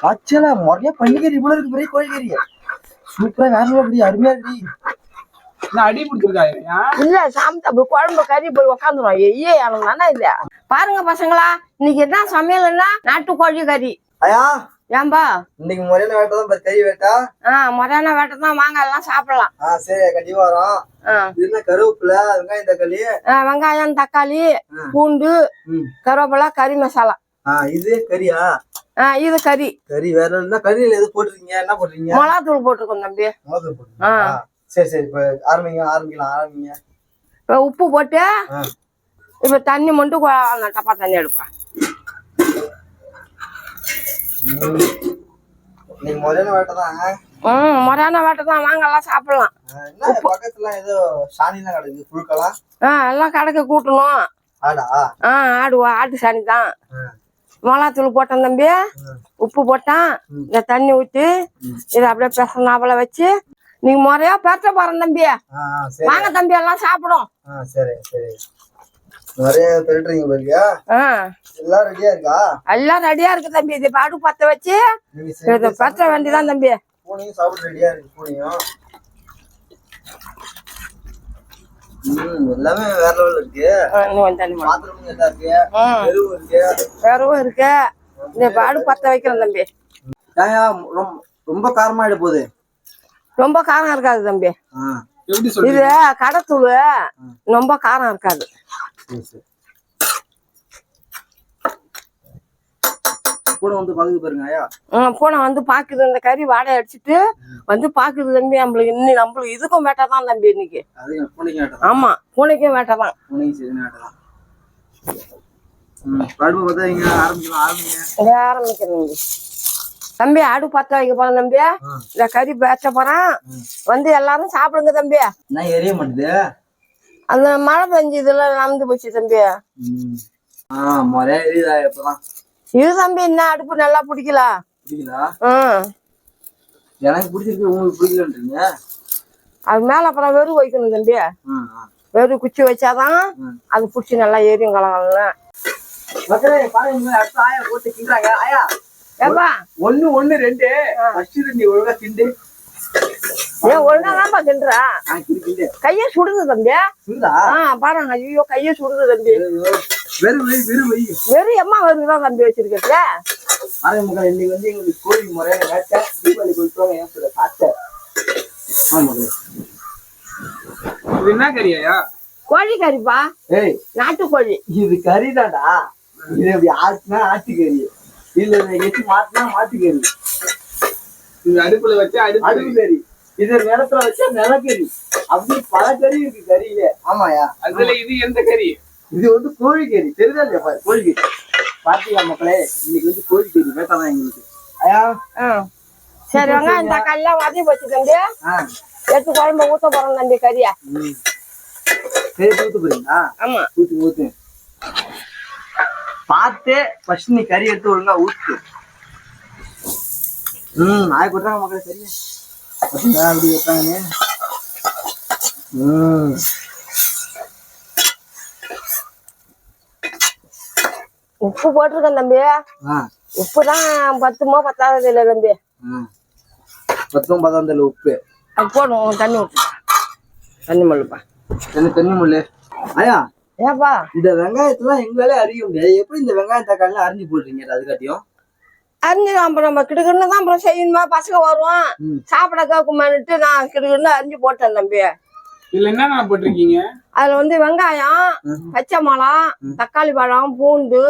காய்ச்சலா முறையா பன்னிக்கறி இவ்வளவு இருக்கு பெரிய கோழிக்கறி சூப்பரா வேற அப்படி அருமையா இருக்கு. அடி பிடிச்சிருக்காரு இல்ல சாமி அப்படி குழம்பு கறி போய் உக்காந்துரும். ஐயே எனக்கு தானே இல்ல. பாருங்க பசங்களா, இன்னைக்கு என்ன சமையல்னா நாட்டுக்கோழி கறி. ஐயா ஏன்பா இன்னைக்கு முறையான வேட்டை கறி வேட்டா? முறையான வேட்டை தான், வாங்க எல்லாம் சாப்பிடலாம். சரி கண்டிப்பா வரோம். இது என்ன கருவேப்பிலை வெங்காயம் தக்காளி? வெங்காயம் தக்காளி பூண்டு கருவேப்பிலை கறி மசாலா. இது கறியா? இது கறி. கறி வேற என்ன கறியில எது போட்டிருக்கீங்க? என்ன போட்டிருக்கீங்க? மிளகாத்தூள் போட்டிருக்கோம் தம்பி. மிளகாத்தூள் போட்டிருக்கீங்க. சரி சரி இப்ப ஆரம்பிக்கலாம். இப்ப உப்பு போட்டு இப்ப தண்ணி மட்டும் டப்பா தண்ணி எடுப்பா. நீங்க முறையான வேட்டை தான். முறையான வேட்டை தான், வாங்க எல்லாம் சாப்பிடலாம். பக்கத்துல ஏதோ சாணி எல்லாம் கிடக்கு புழுக்கலாம். எல்லாம் கடைக்கு கூட்டணும். ஆடா? ஆடுவா, ஆட்டு சாணி தான். மிளகாத்தூள் போட்டேன் தம்பி, உப்பு போட்டான், இந்த தண்ணி ஊத்தி இதை அப்படியே பெசனாப்புல வச்சு நீங்க முறையா பேச போறேன் தம்பி. வாங்க தம்பி எல்லாம் சாப்பிடும். சரி சரி நிறைய பெருட்டுறீங்க பாருங்க. எல்லாம் ரெடியா இருக்கா? எல்லாம் ரெடியா இருக்கு தம்பி. இது பாடு பத்த வச்சு பற்ற வேண்டியதான் தம்பி. பூனையும் சாப்பிட்டு ரெடியா இருக்கு. பூனையும் எல்லாமே வேற லெவல்ல இருக்கு. பாத்திரமும் நல்லா இருக்கு. வெறுவும் இருக்கு. வெறுவும் இருக்கு. இந்த பாடு பத்த வைக்கிறேன் தம்பி. ரொம்ப காரமாயிட போகுது. ரொம்ப காரம் இருக்காது தம்பி. இது கடைத்தூள், ரொம்ப காரம் இருக்காது. பூனை வந்து பாக்குது பாருங்க ஐயா. பூனை வந்து பாக்குது, இந்த கறி வாடகை அடிச்சுட்டு வந்து பாக்குது தம்பி. நம்மளுக்கு இதுக்கும் வேட்டை தான் தம்பி இன்னைக்கு. ஆமா, பூனைக்கும் வேட்டை தான். ஆரம்பிக்கிறேன் தம்பி. ஆடு பத்த வைக்க போறேன் தம்பி. இந்த கறி பேச்ச போறேன், வந்து எல்லாரும் சாப்பிடுங்க தம்பி. எரிய மாட்டுது. அந்த மழை பெஞ்சு இதுல நடந்து போச்சு தம்பி. இது தம்பி என்ன அடுப்பு நல்லா பிடிக்கல. எனக்கு பிடிச்சிருக்கு, உங்களுக்கு பிடிக்கலன்றீங்க. அது மேல அப்புறம் வெறும் வைக்கணும் தம்பி. வெறும் குச்சி வச்சாதான் அது பிடிச்சி நல்லா ஏரியும் கலங்கலாம். ஏப்பா 1 1 2 ஃபர்ஸ்ட் நீ ஒழுங்கா திண்டு. ஒழுங்காதான்ப்பா தின்றா. கைய சுடுது தம்பி. பாருங்க, ஐயோ கைய சுடுது தம்பி. வெறும் எம்மா வருதுதான் தம்பி வச்சிருக்கீங்க. இன்னைக்கு வந்து எங்களுக்கு கோழி முறையான வேட்டை. தீபாவளி கொடுத்துருவாங்க. ஏன் காட்ட இது என்ன கறியா? கோழி கறிப்பா. நாட்டுக்கோழி. இது கறிதாடா. இது அப்படி ஆட்டுனா ஆட்டுக்கறி, இல்ல எச்சு மாட்டினா மாட்டுக்கறி. இது அடுப்புல வச்சா அடுப்பு கறி, இது நிலத்துல வச்சா நிலக்கறி. அப்படி பல கறி இருக்கு கறியில. ஆமாயா. அதுல இது எந்த கறி? இது வந்து கோழிக்கறி. தெரியுதா இல்லையா? கோழிக்கறி பாத்தீங்களா மக்களே? இன்னைக்கு வந்து கோழிக்கறி வேட்டாதான் எங்களுக்கு. ஐயா சரி வெங்காயம் தக்காளி எல்லாம் வதக்கி போச்சு தம்பி. எடுத்து குழம்பு ஊத்த போறோம் தம்பி. கறியா சரி ஊத்து போறீங்களா? ஆமா ஊத்து. பார்த்து ஃபர்ஸ்ட் நீ கறி எடுத்து ஒழுங்கா ஊத்து. நாய் கொடுத்தாங்க மக்களே. சரியா அப்படி வைப்பாங்க. உப்பு போட்டிருக்கேன் தம்பி. உப்பு தான் 10மோ 10ஆவது இல்லை தம்பி. 10 10 உப்பு அது போடும். தண்ணி ஊற்று. தண்ணி மல்லுப்பா. தண்ணி மல்லு. ஐயா ஏப்பா இந்த வெங்காயத்தெல்லாம் எங்களாலே அறிய முடியாது. எப்படி இந்த வெங்காயம் தக்காளி அரிஞ்சு போடுறீங்க? அதுக்காட்டியும் அரிஞ்சுதான் அப்புறம் நம்ம கிடுக்குன்னு தான் அப்புறம் செய்யணுமா. பசங்க வருவான் சாப்பிட கேட்குமான்னுட்டு நான் கிடுக்குன்னு அரிஞ்சு போட்டேன் தம்பி. இதுல என்ன போட்டிருக்கீங்க? அதுல வந்து வெங்காயம், பச்சை மிளகா, தக்காளி பழம், பூண்டு,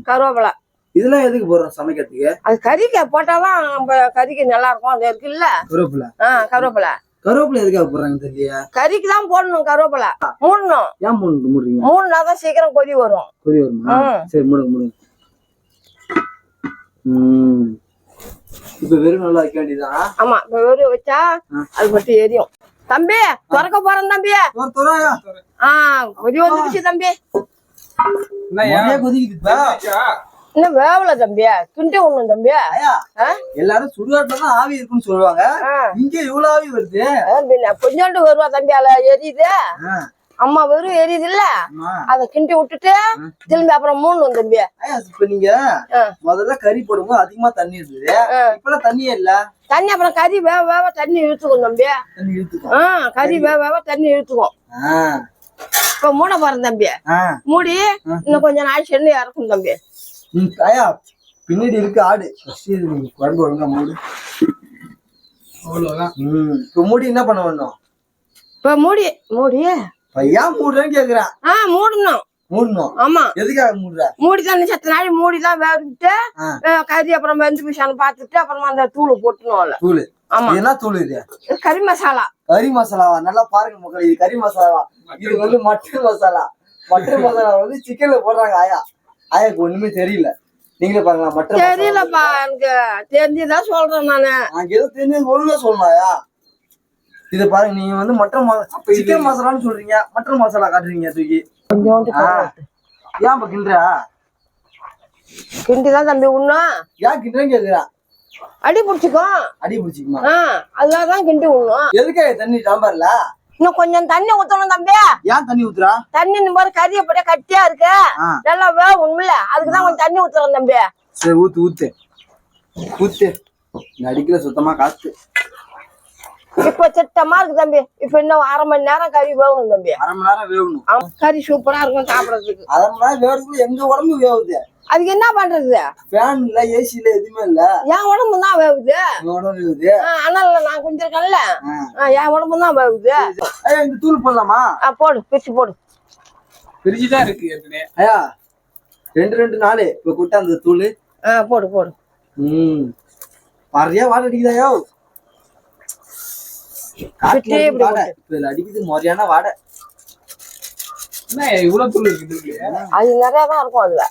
கருவேப்பிலை. இதெல்லாம் எதுக்கு போடுறோம்? சமைக்கிறதுக்கு. அது கறிக்கு போட்டாதான் நம்ம கறிக்கு நல்லா இருக்கும். அது இருக்கு இல்ல கருவேப்பிலை. கருவேப்பிலை. கருவேப்பிலை எதுக்காக போடுறாங்க தெரியல. கறிக்கு தான் போடணும் கருவேப்பிலை. மூடணும். ஏன் மூடுறீங்க? மூணுனாதான் சீக்கிரம் கொதி வரும். கொதி வருமா? சரி மூடுங்க. இப்ப வெறும் நல்லா வைக்க வேண்டியதான். ஆமா, இப்ப வெறும் வச்சா அது மட்டும் எரியும். தம்பி திறக்க போறேன் தம்பி. கொதி வந்துருச்சு தம்பி. இன்னும் வேவல தம்பி. கிண்டி ஒண்ணும் தம்பி. எல்லாரும் சுடுகாட்டுலதான் ஆவி இருக்குன்னு சொல்லுவாங்க. இங்க இவ்வளவு ஆவி வருது. கொஞ்சோண்டு வருவா தம்பி. அதுல எரியுது. அம்மா வெறும் எரியுது இல்ல ஆமா. அத கிண்டி விட்டுட்டு திரும்பி அப்புறம் மூணு தம்பி. ஐயா, இப்ப நீங்க முதல்ல கறி போடும்போது அதிகமா தண்ணி இருந்தது, இப்பெல்லாம் தண்ணியே இல்ல. தண்ணி அப்புறம் கறி வேக வேக தண்ணி இழுத்துக்கும் தம்பி. தண்ணி இழுத்துக்கும். கறி வேக வேக தண்ணி இழுத்துக்கும். இப்ப மூட போறேன் தம்பி. மூடி இன்னும் கொஞ்சம் நாள் செல்லு இறக்கும் தம்பி. ஐயா, பின்னாடி இருக்கு ஆடு. நீங்க குழம்பு ஒழுங்கா மூடு. அவ்வளவுதான். இப்ப மூடி என்ன பண்ண வேணும்? இப்ப மூடி ஏன் மூடுறேன்னு கேக்குறேன். மூடணும். மூடணும். ஆமா. எதுக்காக மூடுற? மூடிதான் செத்த நாள் மூடிதான் வேவிட்டு கறி அப்புறம் வெந்து பிசான்னு பாத்துட்டு அப்புறமா அந்த தூள் போட்டணும். தூள்? ஆமா. என்ன தூள் இது? கறி மசாலா. கறி மசாலாவா? நல்லா பாருங்க மக்கள், இது கறி மசாலா. இது வந்து மட்டன் மசாலா. மட்டன் மசாலா வந்து சிக்கன்ல போடுறாங்க. ஆயாக்கு ஒண்ணுமே தெரியல. நீங்களே பாருங்களா. மட்டன் தெரியலப்பா, எனக்கு தெரிஞ்சுதான் சொல்றேன் நானு. ஏதோ தெரிஞ்சது ஒழுங்கா சொல்லலாம்யா. இத பாருங்க, நீங்க வந்து மட்டன் சிக்கன் மசாலான்னு சொல்றீங்க, மட்டன் மசாலா காட்டுறீங்க தூக்கி. கொஞ்சோண்டு ஏன் கிண்டுற? கிண்டிதான் தம்பி உண்ணும். ஏன் கிண்டுறேன்னு கேக்குறா. அடி பிடிச்சிக்கும். அடி பிடிச்சிக்குமா? அதுதான் கிண்டி உண்ணும். எதுக்காக தண்ணி சாம்பார்ல? இன்னும் கொஞ்சம் தண்ணி ஊத்தணும் தம்பி. ஏன் தண்ணி ஊத்துறா? தண்ணி இந்த மாதிரி கறி அப்படியே கட்டியா இருக்கு, நல்லா வேணும்ல, அதுக்குதான் கொஞ்சம் தண்ணி ஊத்துறோம் தம்பி. சரி, ஊத்து. அடிக்கல சுத்தமா காத்து. இப்ப திட்டமா இருக்கு தம்பி. இப்ப இன்னும் அரை மணி நேரம் கறி வேகணும் தம்பி. அரை மணி நேரம் வேகணும். கறி சூப்பரா இருக்கும் சாப்பிடறதுக்கு. அரை மணி நேரம் வேகறதுக்கு எங்க உடம்பு வேகுது. அதுக்கு என்ன பண்றது? ஃபேன் இல்ல, ஏசி இல்ல, எதுவுமே இல்ல. என் உடம்பு தான் வேகுது. உடம்பு வேகுது. அதனால நான் குஞ்சிருக்கேன்ல, என் உடம்பு தான் வேகுது. ஐயா, இந்த தூள் போடலாமா? போடு, பிரிச்சு போடு. பிரிச்சுதான் இருக்கு ஏற்கனவே. ஐயா, 2 நாள் இப்ப கூட்ட அந்த தூள். போடு. பாரியா வாடை அடிக்குதாயோ? அடிக்குது மொரியான வாடை. என்ன இவ்வளவு தூள் இருக்கு? அது நிறையதான் இருக்கும் அதுல.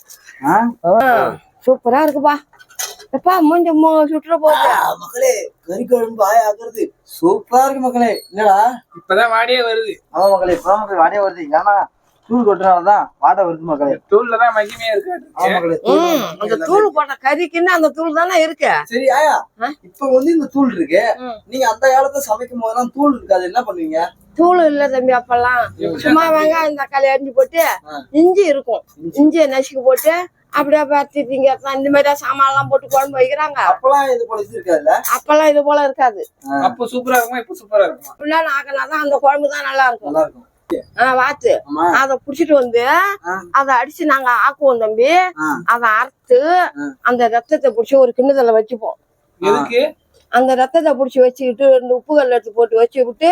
சூப்பரா இருக்குப்பா. எப்பா மூஞ்சி சுற்றுல போகுது. மக்களே, கறி குழம்பு ஆக்குறது சூப்பரா இருக்கு மக்களே. என்னடா இப்பதான் வாடையே வருது? ஆமா மக்களே, இப்பதான் மக்களே வாடையே வருது. ஏன்னா தூள் கொட்டினாலதான் வாடை வருது மக்களே. தூள்லதான் மகிமையா இருக்கு. அந்த தூள் போட்ட கறிக்குன்னு அந்த தூள் தானே இருக்கு. சரி ஆயா, இப்ப வந்து இந்த தூள் இருக்கு. நீங்க அந்த காலத்துல சமைக்கும் போதெல்லாம் தூள் இருக்காது, என்ன பண்ணுவீங்க? தூள் இல்ல தம்பி. அப்பெல்லாம் சும்மா வெங்காயம் தக்காளி அரிஞ்சு போட்டு இஞ்சி இருக்கும், இஞ்சியை நசுக்கு போட்டு அப்படியே பார்த்துட்டீங்க. இந்த மாதிரி சாமான் எல்லாம் போட்டு குழம்பு வைக்கிறாங்க. அப்பெல்லாம் இது போல இருக்காதுல்ல? அப்பெல்லாம் இது போல இருக்காது. அப்ப சூப்பரா இருக்குமா? இப்ப சூப்பரா இருக்கும். அப்படிலாம் ஆக்கினாதான் அந்த குழம்பு தான் நல்லா இருக்கும். நல்லா இருக்கும். வாத்து அத புடிச்சிட்டு வந்து அத அடிச்சு நாங்க ஆக்குவோம் தம்பி. அத அறுத்து அந்த ரத்தத்தை புடிச்சு ஒரு கிண்ணத்துல வச்சுப்போம். எதுக்கு? அந்த ரத்தத்தை புடிச்சு வச்சுக்கிட்டு 2 உப்புகள் எடுத்து போட்டு வச்சு விட்டு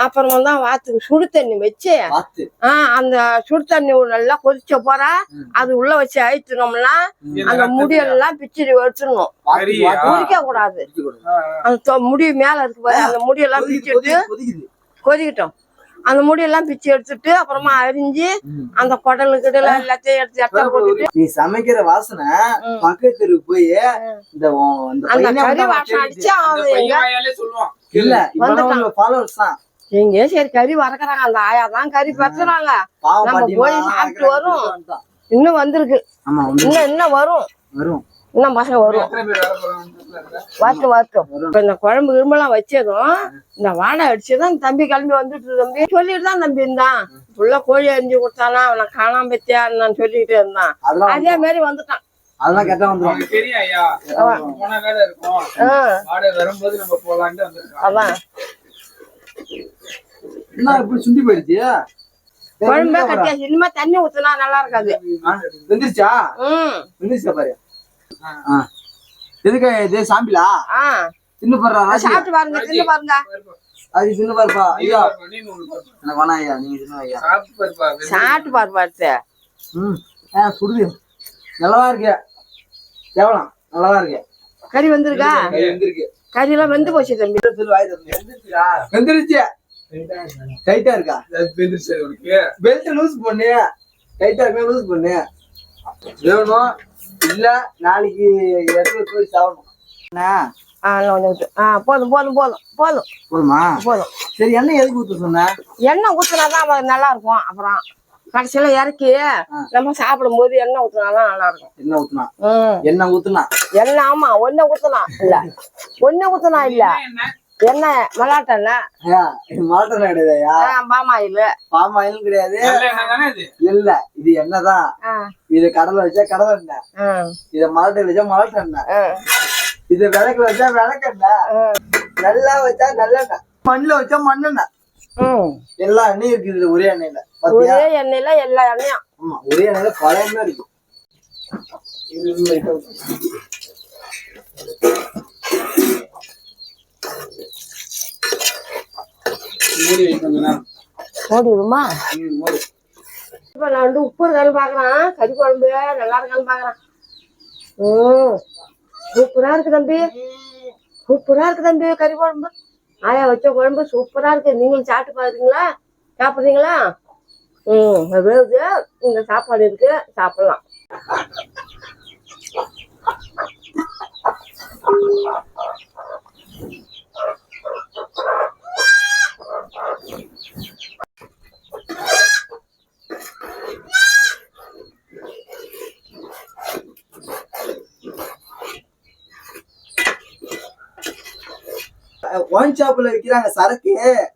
அப்புறமா தான் வாத்துக்கு சுடு தண்ணி வச்சு அந்த சுடு தண்ணி நல்லா கொதிச்ச போற அது உள்ள வச்சு அழிச்சினோம்னா அந்த முடியெல்லாம் பிச்சு எடுத்துடணும். குடிக்க கூடாது. அந்த முடி மேல இருக்கு பாரு, அந்த முடியெல்லாம் பிச்சுட்டு கொதிக்கிட்டோம். அந்த முடியெல்லாம் பிச்சு எடுத்துட்டு அப்புறமா அரிஞ்சு அந்த குடலு கிடல எல்லாத்தையும் எடுத்து போட்டுட்டு நீ சமைக்கிற வாசனை பக்கத்துல போய் அந்த கறி வாசனை அடிச்சா எங்க சரி கறி வறக்குறாங்க. அந்த ஆயா தான் கறி பத்துறாங்க. நம்ம போய் சாப்பிட்டு வரும். இன்னும் வந்திருக்கு, இன்னும் வரும். இன்னும் பசங்க வரும். வரட்டும். இப்ப இந்த குழம்பு கிரும்பெல்லாம் வச்சதும் இந்த வாடை அடிச்சுதான் தம்பி கிளம்பி வந்துட்டு தம்பி சொல்லிட்டு தான் தம்பி இருந்தான். உள்ள கோழி அரிஞ்சு கொடுத்தானா அவனை காணாம பத்தியா நான் சொல்லிக்கிட்டே இருந்தான். அதே மாதிரி வந்துட்டான். அதெல்லாம் கேட்டா வந்துடும். தெரியும் ஐயா, போன வேலை இருக்கும். வாடகை வரும்போது நம்ம போலான்ட்டு வந்திருக்கோம். அதான் என்ன இப்படி சுண்டி போயிடுச்சு குழம்பே கட்டியாச்சு. இனிமே தண்ணி ஊத்துனா நல்லா இருக்காது. வெந்துருச்சா? வெந்துருச்சா பாரு. எதுக்கு இது சாம்பிளா? தின்னு பாருடா. சாப்பிட்டு பாருங்க, தின்னு பாருங்க. அது தின்னு பாருப்பா. ஐயா எனக்கு வேணாம் ஐயா, நீங்க தின்னு ஐயா. சாப்பிட்டு பாரு பார்த்து. சுடுது. நல்லாதான் இருக்கு. எவ்வளவு நல்லாதான் இருக்கு. கறி வந்திருக்கா? வெந்திருக்கு. கறி எல்லாம் வெந்து போச்சு தம்பி. வெந்துருச்சு. டைட்டா இருக்கா? பெல்ட் லூஸ் பண்ணு. டைட்டா இருக்க லூஸ் பண்ணு. வேணும் இல்ல நாளைக்கு போய் சாப்பிடணும். போதும் போதும் போதும் போதும் போதுமா? போதும். சரி, எண்ணெய் எதுக்கு ஊத்த சொன்ன? எண்ணெய் ஊத்துனாதான் நல்லா இருக்கும். அப்புறம் கடைசியில இறக்கி நம்ம சாப்பிடும் போது எண்ணெய் ஊத்துனாதான் நல்லா இருக்கும். எண்ணெய் ஊத்துனா? எண்ணெய் ஊத்துனா? எண்ணெய் ஆமா, ஒண்ணு ஊத்துனா இல்ல, ஒண்ணு ஊத்துனா இல்ல, என்ன மலாட்டண்ணா ஐயா இது மலாட்டெண்ணெய் கிடையாதுயா. பாமாயில் பாம் ஆயிலும் கிடையாது. நல்ல எண்ணெய் தானே இது? இல்ல இது எண்ணெய்தான். இது கடலை வச்சா கடலை எண்ணெய், இத மலாட்டை வச்சா மலாட்டை எண்ணெய், இது விளக்குல வச்சா விளக்கெண்ணெய், நல்லா வச்சா நல்லெண்ணெய், மண்ணுல வச்சா மண்ணெண்ணெய். எல்லா எண்ணெயும் இருக்கு இதுல ஒரே எண்ணெயில. ஒரே எண்ணெயில எல்லா எண்ணெயும். ஆமா ஒரே எண்ணெயில பல எண்ணெய் இருக்கு. மூடி வைக்கணும்னா மூடி விடுமா? இப்ப நான் வந்து உப்பு இருக்கான்னு பாக்குறேன், கறி குழம்பு நல்லா இருக்கான்னு பாக்குறேன். சூப்பரா இருக்கு தம்பி, சூப்பரா இருக்கு தம்பி கறி குழம்பு. ஆயா வச்ச குழம்பு சூப்பரா இருக்கு. நீங்களும் சாப்பிட்டு பாக்குறீங்களா? சாப்பிடுறீங்களா? வேவுது, இங்க சாப்பாடு இருக்கு, சாப்பிடலாம். ஒயின் ஷாப்ல விக்கிறாங்க சரக்கு.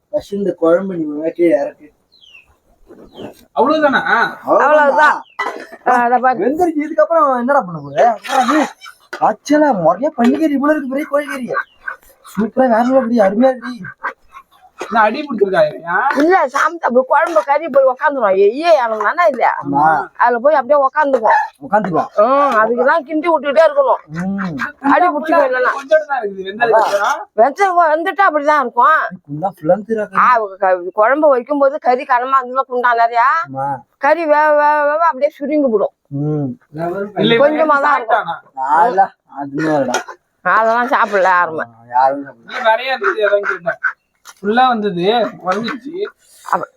ஃபர்ஸ்ட் இந்த குழம்பு நீ கீழே இறக்கு. அவ்வளவுதானா? அவ்வளவுதான். வெந்தரிச்சு இதுக்கப்புறம் என்னடா பண்ண போற? ஆக்சுவலா முறையா பண்டிகை இவ்வளவு இருக்கு, பெரிய கோழிக்கறி சூப்பரா வேற அப்படி அருமையா இருக்கு. நான் அடி பிடிச்சிருக்காயா? இல்ல சாமி அப்படி குழம்பு கறி போய் உக்காந்துரும். எனக்கு தானே இல்ல, அதுல போய் அப்படியே உக்காந்துக்கும். அதுக்குதான் கிண்டி விட்டுக்கிட்டே இருக்கணும், அடி பிடிச்சிக்கும். இல்லைன்னா வந்துட்டா அப்படிதான் இருக்கும். குழம்பு வைக்கும் போது கறி கனமா இருந்தா குண்டா நிறையா கறி வேக வேக வேக அப்படியே சுருங்கி விடும். கொஞ்சமா தான் இருக்கும். அதெல்லாம் சாப்பிடல யாருமே. ஃபுல்லா வந்தது வந்துச்சு.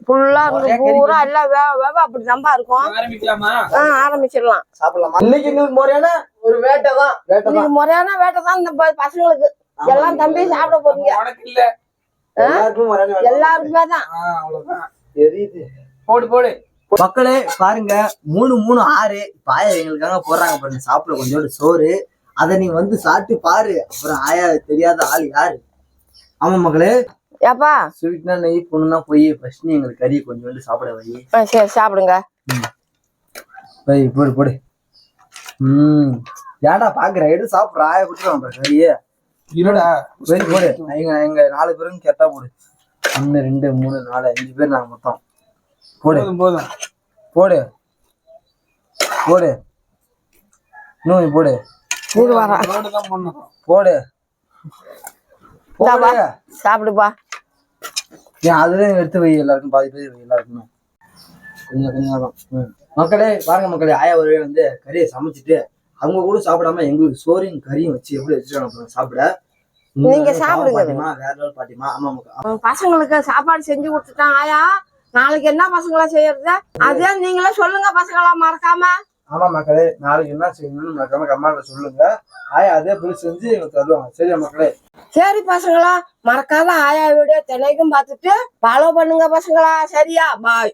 ஃபுல்லா பூரா எல்லாம் வேக வேக அப்படி தம்பா இருக்கும். ஆரம்பிக்கலாமா? ஆரம்பிச்சிடலாம், சாப்பிடலாமா? இன்னைக்கு எங்களுக்கு முறையான ஒரு வேட்டை தான். இன்னைக்கு முறையான வேட்டை தான் இந்த பசங்களுக்கு. எல்லாம் தம்பி சாப்பிட போறீங்க. உனக்கு இல்ல, எல்லாருக்குமே தான். அவ்வளவுதான் தெரியுது. போடு போடு. மக்களே பாருங்க, 3-3-6 பாயா எங்களுக்காக போடுறாங்க பாருங்க. சாப்பிட கொஞ்சோண்டு சோறு, அதை நீ வந்து சாப்பிட்டு பாரு. அப்புறம் ஆயா தெரியாத ஆள் யாரு? ஆமா மக்களே. ஏப்பா ஸ்வீட்னா நெய் பொண்ணுனா போய் ஃபர்ஸ்ட் நீ எங்களுக்கு கறி கொஞ்சோண்டு சாப்பிட வை. சரி சாப்பிடுங்க. போடு போடு. ஏன்டா பாக்குற? எடுத்து சாப்பிடுற. ஆயா கொடுத்துருவாங்க கறியே. இருடா சரி போடு. எங்க 4 பேரும் கெட்டா போடு. 1 2 3 4 5 பேர் நாங்க மொத்தம். போடு போதும் போடு போடு. இன்னும் போடு போடு போடு. சாப்பிடுப்பா. ஏன் அதுல எடுத்து வை, எல்லாருக்கும் பாதி பேர் வை, எல்லாருக்குமே கொஞ்சம் கொஞ்சம். மக்களே பாருங்க மக்களே, ஆயா ஒரு வந்து கறியை சமைச்சிட்டு அவங்க கூட சாப்பிடாம எங்களுக்கு சோறையும் கறியும் வச்சு எப்படி வச்சுருக்காங்க சாப்பிட. நீங்க சாப்பிடுங்க. வேற லெவல் பாட்டிமா. ஆமா பசங்களுக்கு சாப்பாடு செஞ்சு கொடுத்துட்டான் ஆயா. நாளைக்கு என்ன பசங்களா செய்யறது? அதே நீங்களே சொல்லுங்க பசங்களா, மறக்காம. ஆமா மக்களே, நாளைக்கு என்ன செய்யணும்னு மறக்காம கமெண்ட்ல சொல்லுங்க. ஆயா அதே போய் செஞ்சு தருவாங்க. சரியா மக்களே? சரி பசங்களா, மறக்காம ஆயா வீடியோ தினைக்கும் பார்த்துட்டு ஃபாலோ பண்ணுங்க பசங்களா. சரியா? பாய்.